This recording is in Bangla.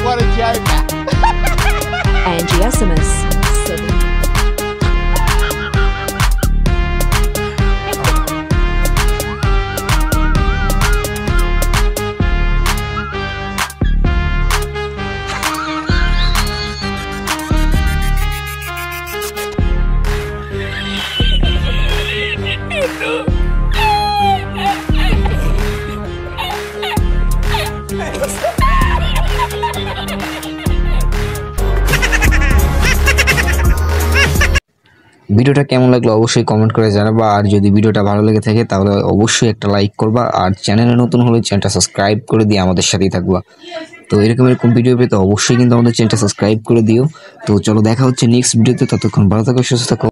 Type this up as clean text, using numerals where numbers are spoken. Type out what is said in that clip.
What a joke. Angiosimus 7. ভিডিওটা কেমন লাগলো অবশ্যই কমেন্ট করে জানাবা। আর যদি ভিডিওটা ভালো লেগে থাকে তাহলে অবশ্যই একটা লাইক করবা। আর চ্যানেলে নতুন হলে চ্যানেলটা সাবস্ক্রাইব করে দিয়ে আমাদের সাথেই থাকবা। তো এরকম ভিডিও পেতে অবশ্যই কিন্তু আমাদের চ্যানেলটা সাবস্ক্রাইব করে দিও। তো চলো দেখা হচ্ছে নেক্সট ভিডিওতে। ততক্ষণ ভালো থাকো, সুস্থ থাকো।